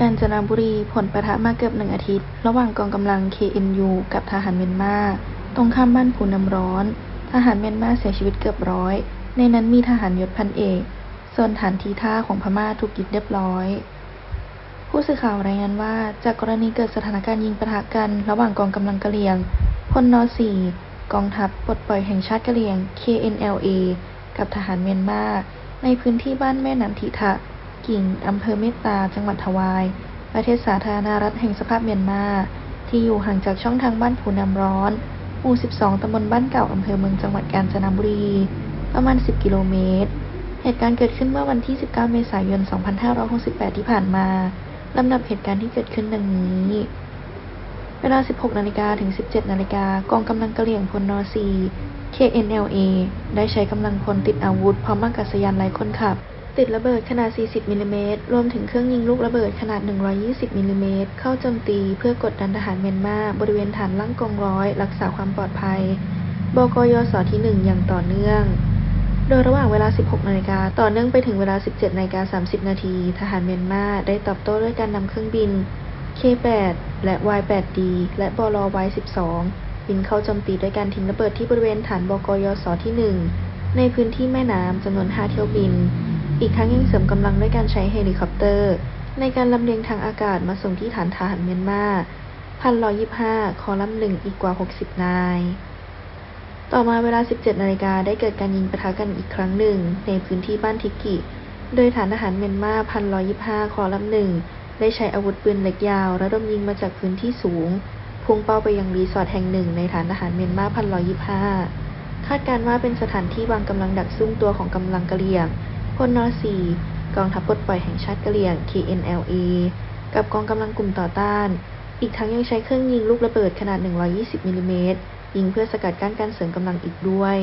กาญจนบุรีผลปะทะมาเกือบ1 อาทิตย์ระหว่างกองกำลัง KNU กับทหารเมียนมาตรงข้ามบ้านภูน้ำร้อนทหารเมียนมาเสียชีวิตเกือบ100ในนั้นมีทหารยศพันเอกส่วนฐานทีท่าของพม่าถูกยึดเรียบร้อยผู้สื่อข่าวรายงานว่าจากกรณีเกิดสถานการณ์ยิงปะทะกันระหว่างกองกำลังกะเหรี่ยงพลน .4 กองทัพปลดปล่อยแห่งชาติกะเหรี่ยง KNLA กับทหารเมียนมาในพื้นที่บ้านแม่น้ำทิทะกิ่งอำเภอเมตตาจังหวัดทวายประเทศสาธารณรัฐแห่งสภาพเมียนมาที่อยู่ห่างจากช่องทางบ้านภูน้ำร้อนหมู่ 12 ตำบลบ้านเก่าอำเภอเมืองจังหวัดกาญจนบุรีประมาณ 10 กิโลเมตรเหตุการณ์เกิดขึ้นเมื่อวันที่ 19 เมษายน 2568 ที่ผ่านมาลำดับเหตุการณ์ที่เกิดขึ้นดังนี้เวลา 16 นาฬิกาถึง 17 นาฬิกากองกำลังกะเหรี่ยงพลน .4 KNLA ได้ใช้กำลังพลติดอาวุธพร้อมอากาศยานไร้คนขับติดระเบิดขนาด 40 มิลลิเมตรรวมถึงเครื่องยิงลูกระเบิดขนาด 120 มิลลิเมตรเข้าโจมตีเพื่อกดดันทหารเมียนมาบริเวณฐานล่างกองร้อยรักษาความปลอดภัยบกยศที่ 1 อย่างต่อเนื่องโดยระหว่างเวลา 16 นาฬิกาต่อเนื่องไปถึงเวลา 17 นาฬิกา 30 นาทีทหารเมียนมาได้ตอบโต้ด้วยการนำเครื่องบิน K8 และ Y8D และบล Y12 บินเข้าโจมตีด้วยการทิ้งระเบิดที่บริเวณฐานบกยศที่ 1 ในพื้นที่แม่น้ำจำนวน 5 เที่ยวบินอีกทั้งยังเสริมกำลังด้วยการใช้เฮลิคอปเตอร์ในการลำเลียงทางอากาศมาส่งที่ฐานทหารเมียนมา1,125 คอลัมน์ 1อีกกว่า 60 นายต่อมาเวลา 17 นาฬิกาได้เกิดการยิงปะทะกันอีกครั้งหนึ่งในพื้นที่บ้านทิกิโดยฐานทหารเมียนมา1,125 คอลัมน์ 1ได้ใช้อาวุธปืนเล็กยาวระดมยิงมาจากพื้นที่สูงพุ่งเป้าไปยังรีสอร์ทแห่งหนึ่งในฐานทหารเมียนมา1,125 คาดการณ์ว่าเป็นสถานที่วางกำลังดักซุ่มตัวของกำลังกะเหรี่ยงพลน .4 กองทัพปลดปล่อยแห่งชาติกะเหรี่ยง KNLA กับกองกำลังกลุ่มต่อต้านอีกทั้งยังใช้เครื่องยิงลูกระเบิดขนาด 120 มิลลิเมตรยิงเพื่อสกัดกั้นการเสริมกำลังอีกด้วย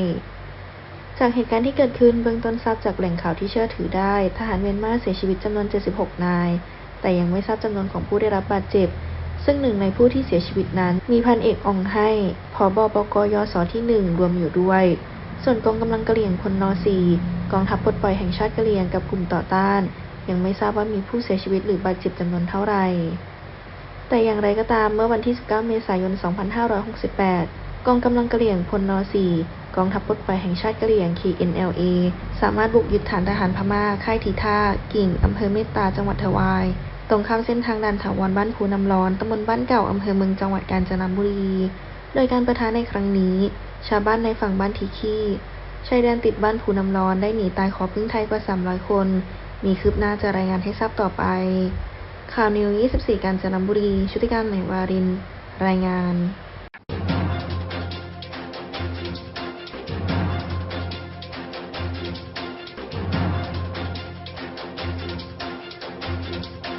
จากเหตุการณ์ที่เกิดขึ้นเบื้องต้นทราบจากแหล่งข่าวที่เชื่อถือได้ทหารเมียนมาเสียชีวิตจำนวน 76 นายแต่ยังไม่ทราบจำนวนของผู้ได้รับบาดเจ็บซึ่งหนึ่งในผู้ที่เสียชีวิตนั้นมีพันเอกอองไห้ผบ.บกยศที่ 1 รวมอยู่ด้วยส่วนกองกำลังกะเหรี่ยงพลน .4 กองทัพปลดปล่อยแห่งชาติกะเหรี่ยงกับกลุ่มต่อต้านยังไม่ทราบว่ามีผู้เสียชีวิตหรือบาดเจ็บจำนวนเท่าไหร่แต่อย่างไรก็ตามเมื่อวันที่ 19 เมษายน 2568 กองกำลังกะเหรี่ยงพลน .4 กองทัพปลดปล่อยแห่งชาติกะเหรี่ยง KNLA สามารถบุกยึดฐานทหารพม่าค่ายทีท่ากิ่งอำเภอเมตตาจังหวัดทวายตรงข้ามเส้นทางด่านถาวรบ้านภูน้ำร้อนตำบลบ้านเก่าอำเภอเมืองจังหวัดกาญจนบุรีโดยการปะทะในครั้งนี้ชาวบ้านในฝั่งบ้านทิคีชายแดนติดบ้านภูน้ำร้อนได้หนีตายขอพึ่งไทยกว่า 300 คนมีคืบหน้าจะรายงานให้ทราบต่อไปข่าวนิว 24 กาญจนบุรีชุติการ ไหนวารินทร์รายงาน